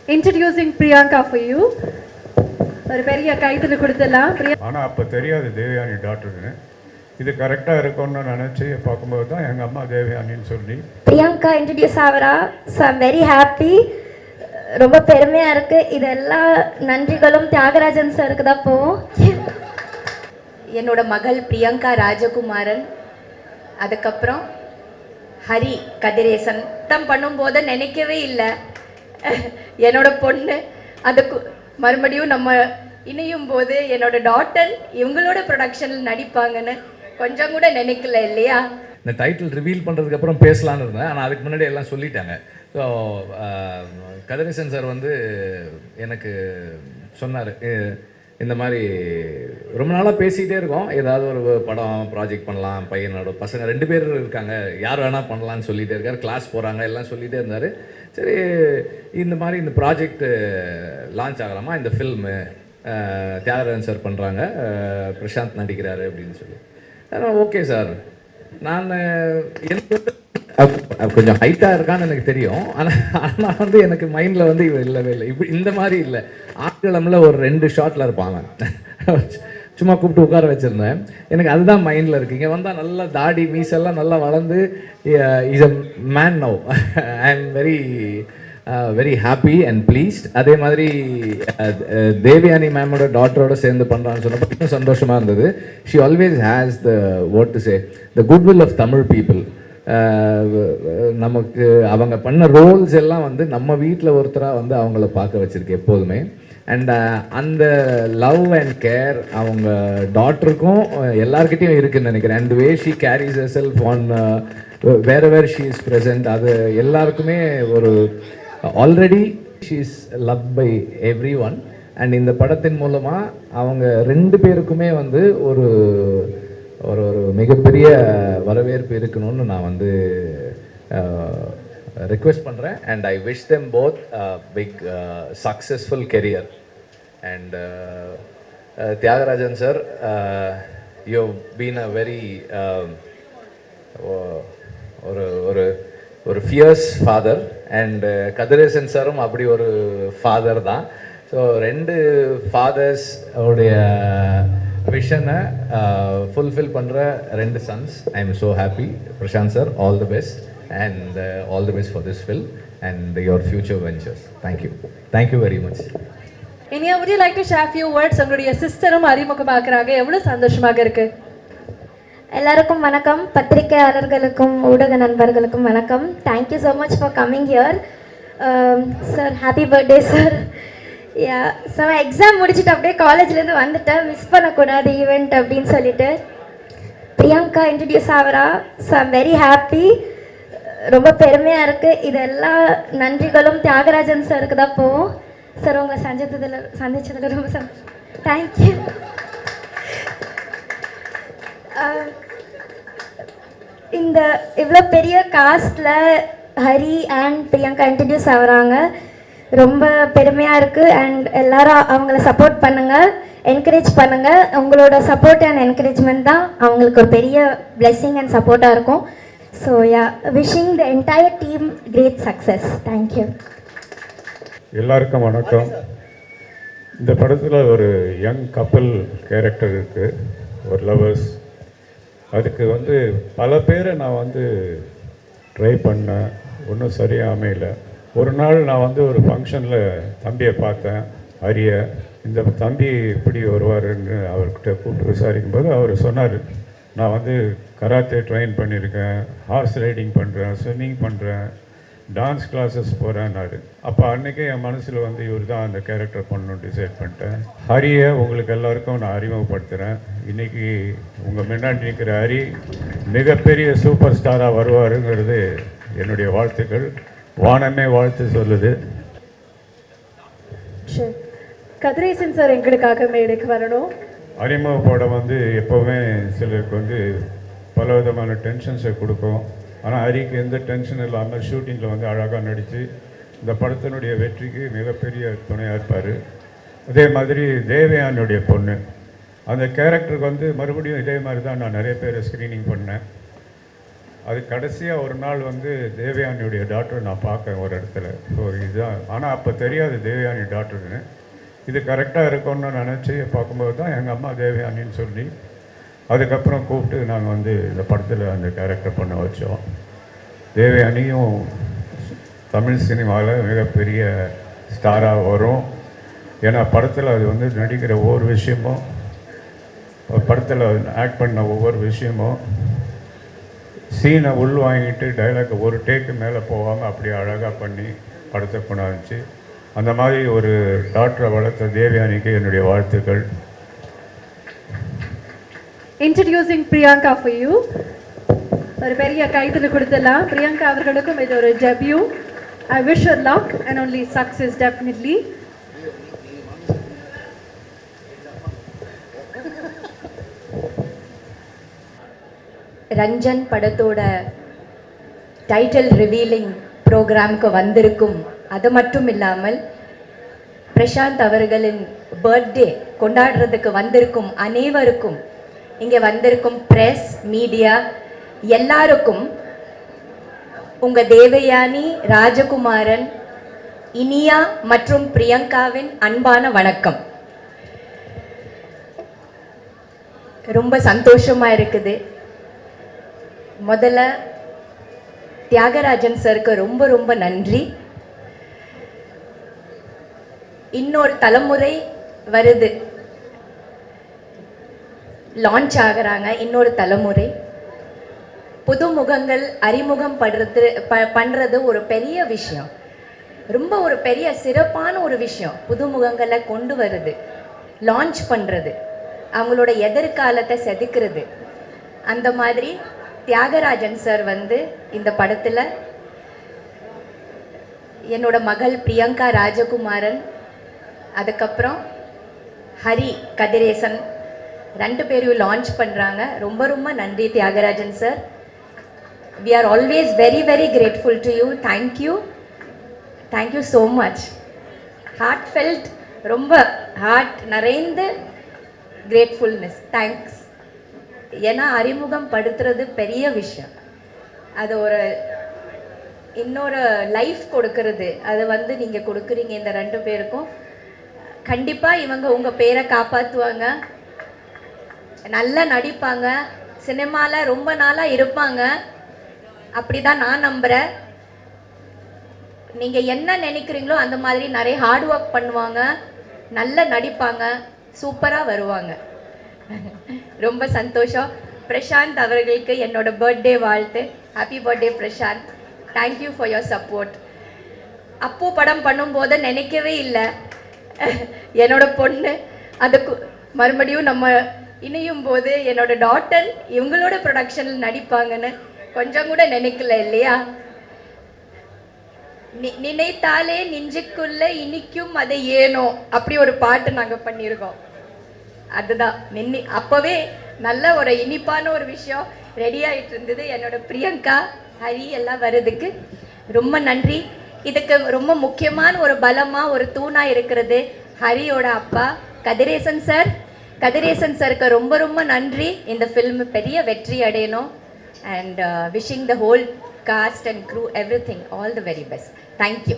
Introducing Priyanka for you. ஒரு பெரிய கைத்தட்டல் கொடுத்துடலாம். ஆனால் அப்போ தெரியாது தேவயானி டாக்டர்னு. இது கரெக்டாக இருக்கும்னு நினச்சி பார்க்கும்போது தான் எங்கள் அம்மா தேவயானின்னு சொல்லி பிரியங்கா இன்ட்ரடியூஸ் ஆகிறா. So I'm very happy. ரொம்ப பெருமையாக இருக்குது. இதெல்லாம் நன்றிகளும் தியாகராஜன் சாருக்கு தான் போவோம். என்னோட மகள் பிரியங்கா ராஜகுமாரன், அதுக்கப்புறம் ஹரி கதிரேசன் தான் பண்ணும்போது நினைக்கவே இல்லை என்னோட பொண்ணு அதுக்கு மறுபடியும் நம்ம இணையும் போது என்னோட டாட்டர் இவங்களோட ப்ரொடக்ஷனில் நடிப்பாங்கன்னு கொஞ்சம் கூட நினைக்கல இல்லையா. இந்த டைட்டில் ரிவீல் பண்ணுறதுக்கப்புறம் பேசலான்னு இருந்தேன், ஆனால் அதுக்கு முன்னாடி எல்லாம் சொல்லிட்டாங்க. ஸோ கதிரேசன் சார் வந்து எனக்கு சொன்னார், இந்த மாதிரி ரொம்ப நாளாக பேசிக்கிட்டே இருக்கோம், ஏதாவது ஒரு படம் ப்ராஜெக்ட் பண்ணலாம், பையனோட பசங்க 2 பேர் இருக்காங்க, யார் வேணால் பண்ணலான்னு சொல்லிகிட்டே இருக்கார், கிளாஸ் போகிறாங்க எல்லாம் சொல்லிகிட்டே இருந்தார். சரி இந்த மாதிரி இந்த ப்ராஜெக்ட் லான்ச் ஆகலாமா, இந்த ஃபில்மு தியாகராஜன் சார் பண்ணுறாங்க, பிரசாந்த் நடிக்கிறாரு அப்படின்னு சொல்லி. ஓகே சார், நான் எனக்கு கொஞ்சம் ஹைட்டாக இருக்கான்னு எனக்கு தெரியும், ஆனால் வந்து எனக்கு மைண்டில் வந்து இவன் இல்லவே இல்லை. இப்படி இந்த மாதிரி இல்லை, ஆட்களமில் ஒரு 2 ஷாட்டில் இருப்பாங்க, சும்மா கூப்பிட்டு உட்கார வச்சுருந்தேன். எனக்கு அதுதான் மைண்டில் இருக்குது. இங்கே வந்தால் நல்லா தாடி மீசெல்லாம் நல்லா வளர்ந்து is a man now. I am very happy and pleased. அதே மாதிரி தேவயானி மேமோட டாக்டரோட சேர்ந்து பண்ணுறான்னு சொன்னப்போ இன்னும் சந்தோஷமாக இருந்தது. She always has the what to say the goodwill of Tamil people. நமக்கு அவங்க பண்ண ரோல்ஸ் எல்லாம் வந்து நம்ம வீட்டில் ஒருத்தராக வந்து அவங்கள பார்க்க வச்சுருக்கு எப்போதுமே. அண்ட் அந்த லவ் அண்ட் கேர் அவங்க டாட்டருக்கும் எல்லார்கிட்டையும் இருக்குதுன்னு நினைக்கிறேன். And way she carries herself on where she is present, அது எல்லாருக்குமே ஒரு already she is love by everyone. And இந்த படத்தின் மூலமாக அவங்க 2 பேருக்குமே வந்து ஒரு ஒரு மிகப்பெரிய வரவேற்பு இருக்கணும்னு நான் வந்து ரிக்வெஸ்ட் பண்ணுறேன். And I wish them both big successful career. And Thiagarajan sir, you been a very ஒரு ஒரு ஒரு ஃபியர்ஸ் ஃபாதர். அண்ட் கதிரேசன் சாரும் அப்படி ஒரு ஃபாதர் தான். ஸோ 2 ஃபாதர்ஸ் உடைய விஷனை ஃபுல்ஃபில் பண்ணுற 2 sons. I am so happy. Prashanth sir, all the best and all the best for this film and your future ventures. Thank you very much. Inia, would you like to share few words உங்களுடைய சிஸ்டரும் அறிமுகமாக்குறாங்க, எவ்வளவு சந்தோஷமாக இருக்கு. எல்லாருக்கும் வணக்கம், பத்திரிகையாளர்களுக்கும் ஊடக நண்பர்களுக்கும் வணக்கம். Thank you so much for coming here. Sir happy birthday sir. Yeah, so exam முடிச்சுட்டு அப்படியே காலேஜ்லேருந்து வந்துட்டேன், மிஸ் பண்ணக்கூடாது ஈவெண்ட் அப்படின்னு சொல்லிட்டு. பிரியங்கா இன்ட்ரடியூஸ் ஆகிறா. So I'm very happy. ரொம்ப பெருமையாக இருக்குது. இதெல்லாம் நன்றிகளும் தியாகராஜன் சாருக்கு தான் போவோம். சார் உங்களை சந்திச்சதில் ரொம்ப சந்தோஷம். தேங்க்யூ. இந்த இவ்வளோ பெரிய castle Hari and Priyanka introduce ஆகுறாங்க, ரொம்ப பெருமையாக இருக்குது. அண்ட் எல்லாரும் அவங்கள சப்போர்ட் பண்ணுங்கள், என்கரேஜ் பண்ணுங்கள். உங்களோட சப்போர்ட் அண்ட் என்கரேஜ்மெண்ட் தான் அவங்களுக்கு ஒரு பெரிய பிளெஸ்ஸிங் அண்ட் சப்போர்ட்டாக இருக்கும். So yeah, wishing the entire team great success. Thank you. எல்லாருக்கும் வணக்கம். இந்த படத்தில் ஒரு யங் கப்பல் கேரக்டர் இருக்குது, ஒரு லவர்ஸ். அதுக்கு வந்து பல பேரை நான் வந்து ட்ரை பண்ணேன், ஒன்றும் சரியாக அமையல. ஒரு நாள் நான் வந்து ஒரு ஃபங்க்ஷனில் தம்பியை பார்த்தேன், ஹரிய. இந்த தம்பி இப்படி வருவாருன்னு அவர்கிட்ட கூப்பிட்டு விசாரிக்கும்போது அவர் சொன்னார், நான் வந்து கராத்தே ட்ரெயின் பண்ணியிருக்கேன், ஹார்ஸ் ரைடிங் பண்ணுறேன், ஸ்விம்மிங் பண்ணுறேன், டான்ஸ் கிளாஸஸ் போகிறேன்னாரு. அப்போ அன்றைக்கே என் மனசில் வந்து இவர் தான் அந்த கேரக்டர் பண்ணணும்னு டிசைட் பண்ணிட்டேன். ஹரியை உங்களுக்கு எல்லாருக்கும் நான் அறிமுகப்படுத்துகிறேன். இன்றைக்கி உங்கள் முன்னாடி நிற்கிற ஹரி மிகப்பெரிய சூப்பர் ஸ்டாராக வருவாருங்கிறது என்னுடைய வாழ்த்துக்கள். வானமே வாழ்த்து சொல்லுது. கதிரேசன் சார் எங்களுக்காக மேடைக்கு வரணும். அறிமுக படம் வந்து எப்போவுமே சிலருக்கு வந்து பல விதமான டென்ஷன்ஸை கொடுக்கும். ஆனால் ஹரிக்கு எந்த டென்ஷன் இல்லாமல் ஷூட்டிங்கில் வந்து அழகாக நடித்து இந்த படத்தினுடைய வெற்றிக்கு மிகப்பெரிய துணையாக இருப்பார். அதே மாதிரி தேவயானுடைய பொண்ணு, அந்த கேரக்டருக்கு வந்து மறுபடியும் இதே மாதிரி தான் நான் நிறைய பேரை ஸ்க்ரீனிங் பண்ணேன். அது கடைசியாக ஒரு நாள் வந்து தேவயானியுடைய டாக்டர் நான் பார்க்கேன் ஒரு இடத்துல. ஸோ இதுதான், ஆனால் அப்போ தெரியாது தேவயானி டாக்டர்னு. இது கரெக்டாக இருக்கும்னு நினச்சி பார்க்கும்போது தான் எங்கள் அம்மா தேவயானின்னு சொல்லி அதுக்கப்புறம் கூப்பிட்டு நாங்கள் வந்து இந்த படத்தில் அந்த கேரக்டர் பண்ண வச்சோம். தேவயானியும் தமிழ் சினிமாவில் மிகப்பெரிய ஸ்டாராக வரும். ஏன்னா படத்தில் அது வந்து நடிக்கிற ஒவ்வொரு விஷயமும், படத்தில் ஆக்ட் பண்ண ஒவ்வொரு விஷயமும், சீனை உள் வாங்கிட்டு டைலாக் ஒரு டேக்கு மேலே போகாமல் அப்படி அழகாக பண்ணி படத்தை கொண்டாந்துச்சு. அந்த மாதிரி ஒரு டாக்டரை வளர்த்த தேவயானிக்கு என்னுடைய வாழ்த்துக்கள். Introducing Priyanka for you. ஒரு பெரிய கைத்தறி கொடுத்துடலாம். பிரியங்கா அவர்களுக்கும் இது ஒரு debut. I wish you luck and only success definitely. Ranjan படத்தோட டைட்டில் ரிவீலிங் ப்ரோக்ராமுக்கு வந்திருக்கும். அது மட்டும் இல்லாமல் பிரசாந்த் அவர்களின் பர்த்டே கொண்டாடுறதுக்கு வந்திருக்கும் அனைவருக்கும், இங்கே வந்திருக்கும் ப்ரெஸ், மீடியா எல்லாருக்கும் உங்கள் தேவயானி, ராஜகுமாரன், இனியா மற்றும் பிரியங்காவின் அன்பான வணக்கம். ரொம்ப சந்தோஷமாக இருக்குது. முதல்ல தியாகராஜன் சருக்கு ரொம்ப ரொம்ப நன்றி. இன்னொரு தலைமுறை வருது, லான்ச் ஆகுறாங்க. இன்னொரு தலைமுறை புது முகங்கள் அறிமுகம் பண்ணுறது ஒரு பெரிய விஷயம், ரொம்ப ஒரு பெரிய சிறப்பான ஒரு விஷயம். புது முகங்களை கொண்டு வருது, லான்ச் பண்ணுறது, அவங்களோட எதிர்காலத்தை செதுக்கிறது. அந்த மாதிரி தியாகராஜன் சார் வந்து இந்த படத்தில் என்னோட மகள் பிரியங்கா ராஜகுமாரன், அதுக்கப்புறம் ஹரி கதிரேசன் 2 பேரையும் லான்ச் பண்ணுறாங்க. ரொம்ப ரொம்ப நன்றி Thiagarajan sir. We are always very very grateful to you. Thank you so much. Heartfelt, ரொம்ப ஹார்ட் நிறைந்து கிரேட்ஃபுல்னஸ். தேங்க்ஸ். ஏன்னா அறிமுகம் படுத்துறது பெரிய விஷயம். அது ஒரு இன்னொரு லைஃப் கொடுக்கறது. அது வந்து நீங்கள் கொடுக்குறீங்க இந்த 2 பேருக்கும். கண்டிப்பாக இவங்க உங்கள் பேரை காப்பாற்றுவாங்க, நல்லா நடிப்பாங்க, சினிமாவில் ரொம்ப நாளாக இருப்பாங்க. அப்படி தான் நான் நம்புகிறேன். நீங்கள் என்ன நினைக்கிறீங்களோ அந்த மாதிரி நிறைய ஹார்ட் ஒர்க் பண்ணுவாங்க, நல்லா நடிப்பாங்க, சூப்பராக வருவாங்க. ரொம்ப சந்தோஷம். பிரசாந்த் அவர்களுக்கு என்னோட பர்த்டே வாழ்த்து. Happy birthday Prashanth. Thank you for your support. அப்போ படம் பண்ணும்போது நினைக்கவே இல்லை என்னோட பொண்ணு அதுக்கு மறுபடியும் நம்ம இணையும் போது என்னோட டாட்டர் இவங்களோட ப்ரொடக்ஷனில் நடிப்பாங்கன்னு கொஞ்சம் கூட நினைக்கல இல்லையா? நினைத்தாலே நெஞ்சுக்குள்ள இனிக்கும் அதை ஏனோ அப்படி ஒரு பாட்டு நாங்கள் பண்ணியிருக்கோம். அதுதான் அப்போவே நல்ல ஒரு இனிப்பான ஒரு விஷயம் ரெடி ஆகிட்டு இருந்தது. என்னோட பிரியங்கா, ஹரி எல்லாம் வர்றதுக்கு ரொம்ப நன்றி. இதுக்கு ரொம்ப முக்கியமான ஒரு பலமாக ஒரு தூணாக இருக்கிறது ஹரியோட அப்பா கதிரேசன் சார். கதிரேசன் சாருக்கு ரொம்ப ரொம்ப நன்றி. இந்த ஃபில்ம் பெரிய வெற்றி அடையணும். And wishing the whole cast and crew everything all the very best. Thank you.